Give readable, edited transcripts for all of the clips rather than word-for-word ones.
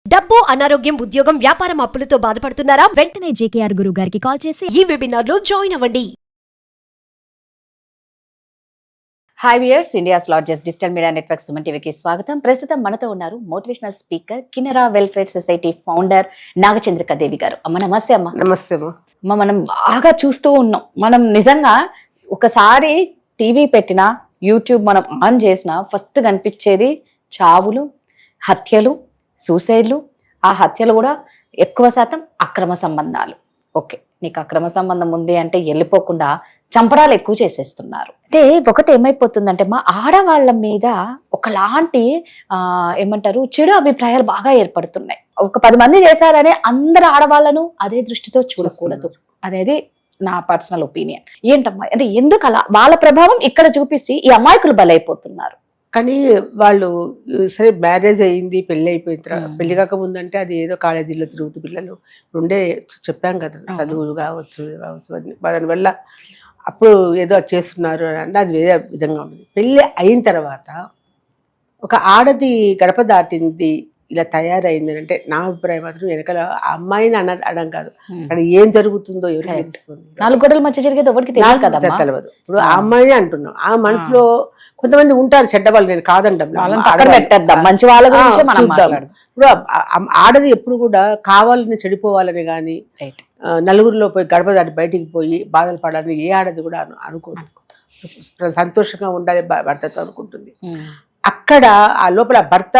డబ్బు, అనారోగ్యం, ఉద్యోగం, వ్యాపారం అప్పులతో బాధపడుతున్నారా? వెంటనే జేకేఆర్ గురువు గారికి కాల్ చేసి ఈ వెబినార్ లో జాయిన్ అవ్వండి. Hi viewers, India's largest digital media network Suman టీవీకి స్వాగతం. ప్రస్తుతం మనతో ఉన్నారు motivational speaker, Kinnera welfare society founder Nagachandrika Devi garu. అమ్మ నమస్తే. అమ్మ నమస్తే అమ్మ. మనం బాగా చూస్తూ ఉన్నాం. మనం నిజంగా ఒకసారి టీవీ పెట్టినా, యూట్యూబ్ మనం ఆన్ చేసినా ఫస్ట్ కనిపించేది చావులు, హత్యలు, సూసైడ్లు. ఆ హత్యలు కూడా ఎక్కువ శాతం అక్రమ సంబంధాలు. ఓకే, నీకు అక్రమ సంబంధం ఉంది అంటే వెళ్ళిపోకుండా చంపడాలు ఎక్కువ చేసేస్తున్నారు. అంటే ఒకటి ఏమైపోతుందంటే మా ఆడవాళ్ళ మీద ఒకలాంటి ఏమంటారు చెడు అభిప్రాయాలు బాగా ఏర్పడుతున్నాయి. ఒక 10 మంది చేశారని అందరు ఆడవాళ్ళను అదే దృష్టితో చూడకూడదు అనేది నా పర్సనల్ ఒపీనియన్. ఏంటమ్మా అంటే ఎందుకు అలా వాళ్ళ ప్రభావం ఇక్కడ చూపించి ఈ అమాయకులు బలైపోతున్నారు? కానీ వాళ్ళు సరే మ్యారేజ్ అయ్యింది, పెళ్లి అయిపోయిన తర్వాత పెళ్లి కాకముందంటే అది ఏదో కాలేజీలో తిరుగుతూ పిల్లలు ఉండే చెప్పాం కదా, చదువులు కావచ్చు దానివల్ల అప్పుడు ఏదో చేస్తున్నారు అని అంటే అది వేరే విధంగా ఉంటుంది. పెళ్ళి అయిన తర్వాత ఒక ఆడది గడప దాటింది, ఇలా తయారైంది అంటే నా అభిప్రాయం మాత్రం వెనకాల ఆ అమ్మాయిని అనడం కాదు, అక్కడ ఏం జరుగుతుందో ఎవరికి తెలుస్తుంది. 4 గొడవల మధ్య జరిగేది ఎవరికి తెలియదు కదా, తెలియదు. ఇప్పుడు ఆ అమ్మాయిని అంటున్నాం, ఆ మనసులో కొంతమంది ఉంటారు చెడ్డవాళ్ళు, నేను కాదంటాం, మంచి వాళ్ళ గురించి మనం చూద్దాం. ఇప్పుడు ఆడది ఎప్పుడు కూడా కావాలని చెడిపోవాలని కానీ నలుగురిలో పోయి గడప దాటి బయటికి పోయి బాధలు పడాలని ఏ ఆడది కూడా అనుకోదు. సంతోషంగా ఉండాలి భర్తతో అనుకుంటుంది. అక్కడ ఆ లోపల భర్త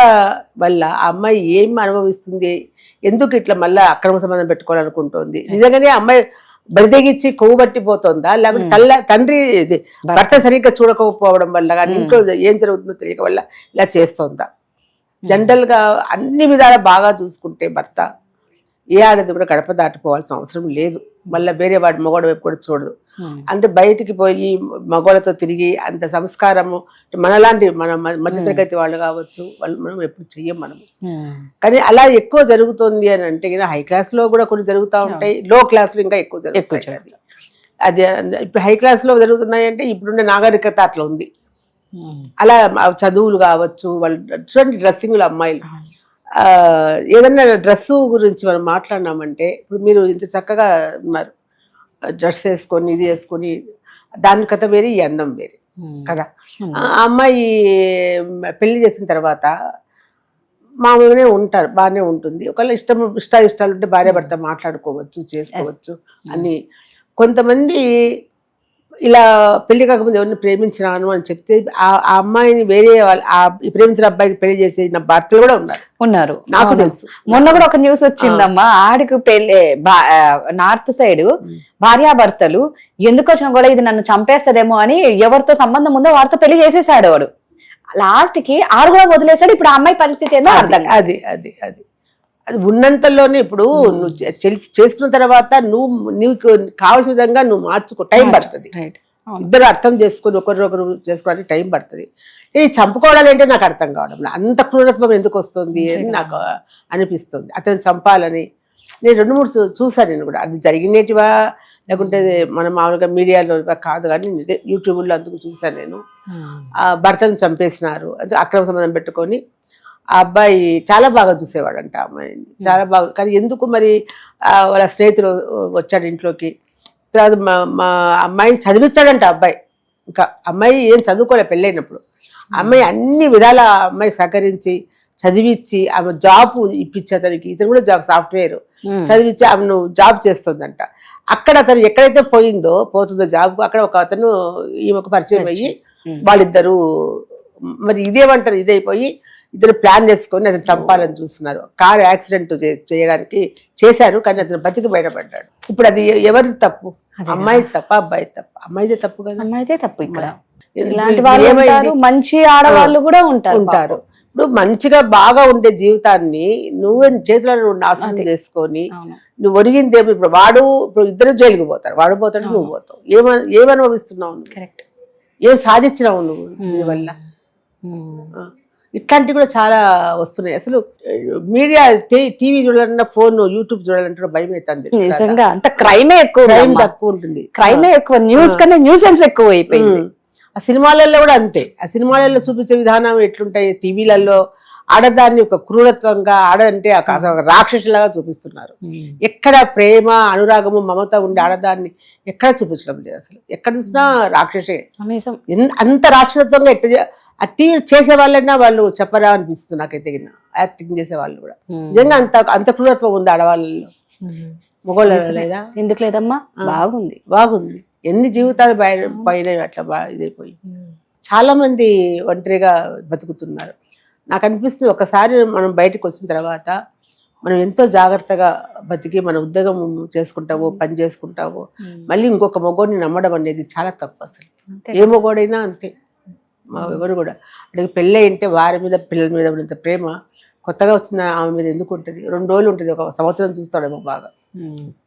వల్ల ఆ అమ్మాయి ఏం అనుభవిస్తుంది, ఎందుకు ఇట్లా మళ్ళీ అక్రమ సంబంధం పెట్టుకోవాలనుకుంటుంది, నిజంగానే అమ్మాయి బరిదెగిచ్చి కొవ్వు పట్టిపోతుందా, లేకపోతే తండ్రి భర్త సరిగ్గా చూడకపోవడం వల్ల కానీ ఇంట్లో ఏం జరుగుతుందో తెలియక వల్ల ఇలా చేస్తోందా? జనరల్ గా అన్ని విధాలా బాగా చూసుకుంటే భర్త ఏ ఆడది కూడా గడప దాటిపోవాల్సిన అవసరం లేదు. మళ్ళీ వేరే వాడి మగవాడు వైపు కూడా చూడదు. అంటే బయటికి పోయి మగవాళ్ళతో తిరిగి అంత సంస్కారము మనలాంటి మన మధ్యతరగతి వాళ్ళు కావచ్చు, వాళ్ళు మనం ఎప్పుడు చెయ్యం మనము. కానీ అలా ఎక్కువ జరుగుతుంది అని అంటే హై క్లాస్ లో కూడా కొన్ని జరుగుతూ ఉంటాయి, లో క్లాస్ లో ఇంకా ఎక్కువ జరుగుతాయి. అది ఇప్పుడు హై క్లాస్ లో జరుగుతున్నాయి అంటే ఇప్పుడున్న నాగరికత అట్లా ఉంది. అలా చదువులు కావచ్చు, వాళ్ళు చూడండి డ్రెస్సింగ్లు అమ్మాయిలు ఏదన్నా డ్రెస్సు గురించి మనం మాట్లాడినామంటే, ఇప్పుడు మీరు ఇంత చక్కగా ఉన్నారు, డ్రెస్ వేసుకొని ఇది వేసుకొని దాని కథ వేరే, ఈ అందం వేరే కదా. ఆ అమ్మాయి పెళ్లి చేసిన తర్వాత మామూలుగానే ఉంటారు, బాగానే ఉంటుంది. ఒకవేళ ఇష్టాలు ఉంటే భార్య భర్త మాట్లాడుకోవచ్చు, చేసుకోవచ్చు అని. కొంతమంది ఇలా పెళ్లి కాకముందు ఎవరిని ప్రేమించినాను అని చెప్తే ఆ అమ్మాయిని వేరే ప్రేమించిన అబ్బాయికి పెళ్లి చేసిన భర్తలు కూడా ఉన్నారు, నాకు తెలుసు. మొన్న కూడా ఒక న్యూస్ వచ్చిందమ్మా, ఆడికి పెళ్లి నార్త్ సైడ్ భార్యాభర్తలు ఎందుకు వచ్చినా కూడా ఇది నన్ను చంపేస్తదేమో అని ఎవరితో సంబంధం ఉందో వారితో పెళ్లి చేసేసాడు వాడు. లాస్ట్ కి ఆడు కూడా వదిలేసాడు. ఇప్పుడు ఆ అమ్మాయి పరిస్థితి ఏందో అర్థం. అది అది అది అది ఉన్నంతలోనే ఇప్పుడు నువ్వు చేసుకున్న తర్వాత నీకు కావాల్సిన విధంగా నువ్వు మార్చుకో, టైం పడుతుంది. ఇద్దరు అర్థం చేసుకొని ఒకరినొకరు చేసుకోవడానికి టైం పడుతుంది. ఈ చంపుకోవడాలు అంటే నాకు అర్థం కావడం, అంత క్రూరత్వం ఎందుకు వస్తుంది అని నాకు అనిపిస్తుంది. అతను చంపాలని నేను 2-3 చూసాను. నేను కూడా అది జరిగినటివా లేకుంటే మనం మామూలుగా మీడియాలో కాదు, కానీ యూట్యూబ్లో అందుకు చూసాను నేను. ఆ భర్తను చంపేసినారు, అది అక్రమ సంబంధం పెట్టుకొని. ఆ అబ్బాయి చాలా బాగా చూసేవాడంట అమ్మాయిని, చాలా బాగా. కానీ ఎందుకు మరి వాళ్ళ స్నేహితులు వచ్చాడు ఇంట్లోకి, తర్వాత మా అమ్మాయిని చదివించాడంట అబ్బాయి. ఇంకా అమ్మాయి ఏం చదువుకోలే పెళ్ళైనప్పుడు. అమ్మాయి అన్ని విధాల అమ్మాయికి సహకరించి చదివించి ఆమె జాబ్ ఇప్పించి, అతనికి ఇతను కూడా సాఫ్ట్వేర్ చదివించి ఆమెను జాబ్ చేస్తుందంట. అక్కడ అతను ఎక్కడైతే పోతుందో జాబ్కు, అక్కడ ఒక అతను ఈమెకు పరిచయం అయ్యి వాళ్ళిద్దరూ మరి ఇదేమంటారు ఇదైపోయి ఇద్దరు ప్లాన్ చేసుకొని అతను చంపాలని చూస్తున్నారు. కారు యాక్సిడెంట్ చేయడానికి చేశారు, కానీ అతను బతికి బయటపడ్డాడు. ఇప్పుడు అది ఎవరిది తప్పు? అమ్మాయి తప్ప, అబ్బాయి తప్ప? అమ్మాయిదే తప్పు కదా. అమ్మాయిదే తప్పు. ఇక్కడ ఇలాంటి వాళ్ళు మంచి ఆడవాళ్ళు కూడా ఉంటారు. ఇప్పుడు మంచిగా బాగా ఉండే జీవితాన్ని నువ్వు చేతిలో నాశనం చేసుకొని నువ్వు ఒరిగింది. ఇప్పుడు ఇద్దరు జైలుకి పోతారు, వాడు పోతాడు, నువ్వు పోతావు. ఏమనుభవిస్తున్నావు? కరెక్ట్. ఏం సాధించినావు నువ్వు దీనివల్ల? ఇట్లాంటివి కూడా చాలా వస్తున్నాయి. అసలు మీడియా టీవీ చూడాలన్నా, ఫోన్ యూట్యూబ్ చూడాలంటే భయం అవుతుంది. నిజంగా అంత క్రైమే ఎక్కువ, క్రైమ్ తక్కువ ఉంటుంది, క్రైమే ఎక్కువ, న్యూస్ కన్నా న్యూసెన్స్ ఎక్కువ అయిపోయింది. ఆ సినిమాలలో కూడా అంతే. ఆ సినిమాలలో చూపించే విధానం ఎట్లుంటాయి, టీవీలలో ఆడదాన్ని ఒక క్రూరత్వంగా ఆడంటే అసలు ఒక రాక్షసులాగా చూపిస్తున్నారు. ఎక్కడ ప్రేమ అనురాగము మమత ఉండే ఆడదాన్ని ఎక్కడ చూపించడం లేదు. అసలు ఎక్కడ చూసినా రాక్షసే. అంత రాక్షసత్వంగా ఆ టీవీ చేసే వాళ్ళైనా వాళ్ళు చెప్పరా అనిపిస్తుంది నాకైతే. యాక్టింగ్ చేసే వాళ్ళు కూడా నిజంగా అంత క్రూరత్వం ఉంది ఆడవాళ్ళలో. మగవాళ్ళ లేదా? ఎందుకు లేదమ్మా, బాగుంది. బాగుంది. ఎన్ని జీవితాలు పైన అట్లా ఇదైపోయి చాలా మంది ఒంటరిగా బతుకుతున్నారు. నాకు అనిపిస్తుంది ఒకసారి మనం బయటకు వచ్చిన తర్వాత మనం ఎంతో జాగ్రత్తగా బతికి మన ఉద్యోగం చేసుకుంటావు, పని చేసుకుంటావు, మళ్ళీ ఇంకొక మగోడిని నమ్మడం అనేది చాలా తప్పు. అసలు ఏ మగోడైనా అంతే. ఎవరు కూడా అంటే పెళ్ళి అంటే వారి మీద పిల్లల మీద ఉన్నంత ప్రేమ కొత్తగా వచ్చిన ఆమె మీద ఎందుకు ఉంటుంది? 2 రోజులు ఉంటుంది, 1 సంవత్సరం చూస్తాడేమో బాగా.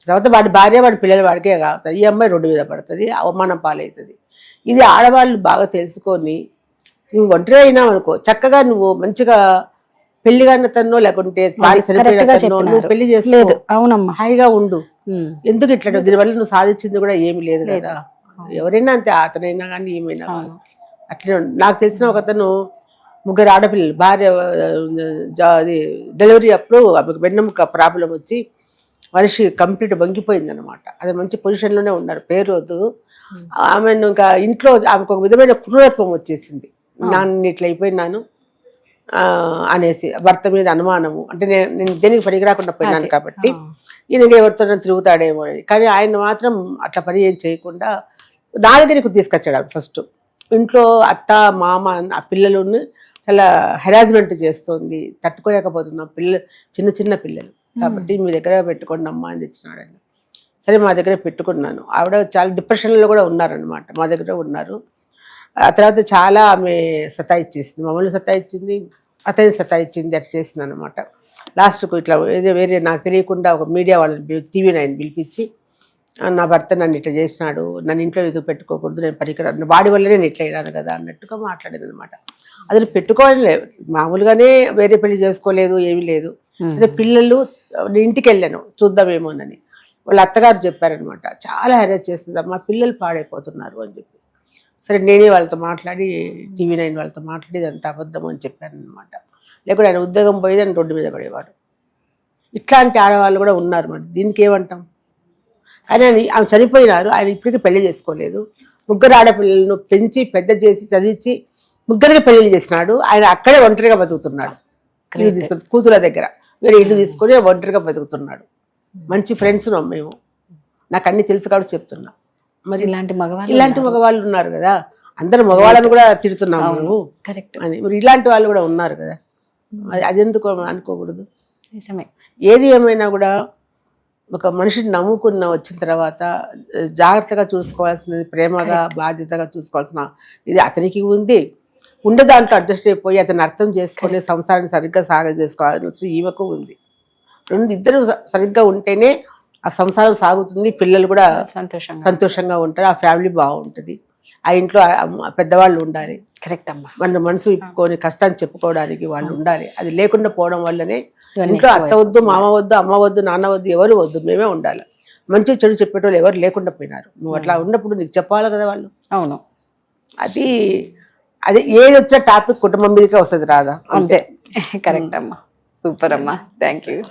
తర్వాత వాడి భార్య వాడి పిల్లలు వాడికే కావుతారు. ఈ అమ్మాయి రోడ్డు మీద పడుతుంది, అవమానం పాలవుతుంది. ఇది ఆడవాళ్ళు బాగా తెలుసుకొని నువ్వు ఒంటరి అయినావు అనుకో, చక్కగా నువ్వు మంచిగా పెళ్లి కానతనో లేకుంటే నువ్వు పెళ్లి చేసుకోలేదు. అవునమ్మా, హాయిగా ఉండు. ఎందుకు ఇట్లా? దీనివల్ల నువ్వు సాధించింది కూడా ఏమి లేదు కదా. ఎవరైనా అంతే, అతనైనా కానీ ఏమైనా అట్లే. నాకు తెలిసిన ఒకతను 3 ఆడపిల్లలు, భార్య అది డెలివరీ అప్పుడు ఆమెకు వెన్నెముక ప్రాబ్లం వచ్చి మనిషి కంప్లీట్ వంగిపోయింది అనమాట. అది మంచి పొజిషన్లోనే ఉన్నారు, పేరు వద్దు. ఆమెను ఇంకా ఇంట్లో ఆమెకు ఒక విధమైన క్రూరత్వం వచ్చేసింది. నన్ను ఇట్లా అయిపోయినాను అనేసి భర్త మీద అనుమానము. అంటే నేను దేనికి పనికి రాకుండా పోయినాను కాబట్టి ఈయన ఎవరితో తిరుగుతాడేమో అని. కానీ ఆయన మాత్రం అట్లా పని ఏం చేయకుండా నా దగ్గరికి తీసుకొచ్చాడు. ఫస్ట్ ఇంట్లో అత్త మామ ఆ పిల్లలను చాలా హెరాస్మెంట్ చేస్తుంది, తట్టుకోలేకపోతున్నాం. చిన్న పిల్లలు కాబట్టి మీ దగ్గర పెట్టుకోండి అమ్మా అని తెచ్చినాడు ఆయన. సరే మా దగ్గర పెట్టుకున్నాను. ఆవిడ చాలా డిప్రెషన్లో కూడా ఉన్నారనమాట, మా దగ్గర ఉన్నారు. ఆ తర్వాత చాలా ఆమె సతాయిచ్చేసింది, మమ్మల్ని సతాయిచ్చింది, అతని సతాయిచ్చింది, అట్లా చేసింది అనమాట. లాస్ట్కు ఇట్లా వేరే నాకు తెలియకుండా ఒక మీడియా వాళ్ళని TV9 పిలిపించి నా భర్త నన్ను ఇట్లా చేసినాడు, నన్ను ఇంట్లో ఎదుగు పెట్టుకోకూడదు, నేను పనికిరాను, వాడి వల్లనే నేను ఇట్లా అయినాను కదా అన్నట్టుగా మాట్లాడేది అనమాట. అసలు పెట్టుకోవాలి, మామూలుగానే వేరే పెళ్లి చేసుకోలేదు, ఏమీ లేదు. అదే పిల్లలు ఇంటికి వెళ్ళాను చూద్దామేమోనని, వాళ్ళ అత్తగారు చెప్పారనమాట, చాలా హెరాస్ చేస్తుంది అమ్మా, పిల్లలు పాడైపోతున్నారు అని చెప్పి. సరే నేనే వాళ్ళతో మాట్లాడి TV9 వాళ్ళతో మాట్లాడి ఇదంతా అబద్ధం అని చెప్పాను అనమాట. లేకపోతే ఆయన ఉద్యోగం పోయేది ఆయన రోడ్డు మీద పడేవాడు. ఇట్లాంటి ఆడవాళ్ళు కూడా ఉన్నారు. మరి దీనికి ఏమంటాం? కానీ ఆమె చనిపోయినారు, ఆయన ఇప్పటికీ పెళ్లి చేసుకోలేదు. 3 ఆడపిల్లలను పెంచి పెద్ద చేసి చదివించి 3కి పెళ్లి చేసినాడు. ఆయన అక్కడే ఒంటరిగా బతుకుతున్నాడు, ఇల్లు తీసుకొని కూతుల దగ్గర వేరే ఇల్లు తీసుకొని ఒంటరిగా బతుకుతున్నాడు. మంచి ఫ్రెండ్స్ మేము, నాకు అన్ని తెలుసు కాబట్టి చెప్తున్నా. మరి ఇలాంటి మగవాళ్ళు ఉన్నారు కదా, అందరు మగవాళ్ళని కూడా తిడుతున్నాము మేము అని. మరి ఇలాంటి వాళ్ళు కూడా ఉన్నారు కదా, అది ఎందుకు అనుకోకూడదు? నిజమే. ఏది ఏమైనా కూడా ఒక మనిషిని నమ్ముకున్న వచ్చిన తర్వాత జాగ్రత్తగా చూసుకోవాల్సినది, ప్రేమగా బాధ్యతగా చూసుకోవాల్సిన ఇది అతనికి ఉంది. ఉండే దాంట్లో అడ్జస్ట్ అయిపోయి అతను అర్థం చేసుకొని సంసారాన్ని సరిగ్గా చేసుకోవాల్సిన ఈమెకు ఉంది. ఇద్దరు సరిగ్గా ఉంటేనే ఆ సంసారం సాగుతుంది, పిల్లలు కూడా సంతోషంగా ఉంటారు, ఆ ఫ్యామిలీ బాగుంటుంది, ఆ ఇంట్లో పెద్దవాళ్ళు ఉండాలి. కరెక్ట్ అమ్మా. మన మనసు ఇప్పుకొని కష్టాన్ని చెప్పుకోవడానికి వాళ్ళు ఉండాలి. అది లేకుండా పోవడం వల్లనే ఇంట్లో అత్త వద్దు, మామ వద్దు, అమ్మ వద్దు, నాన్న వద్దు, ఎవరు వద్దు, మేమే ఉండాలి. మంచి చెడు చెప్పేటోళ్ళు ఎవరు లేకుండా పోయినారు. నువ్వు అట్లా ఉన్నప్పుడు నీకు చెప్పాలి కదా వాళ్ళు. అవును, అది ఏది వచ్చిన టాపిక్ కుటుంబం మీదకే వస్తుంది రాదా? అంతే. కరెక్ట్ అమ్మా, సూపర్ అమ్మా, థ్యాంక్ యూ.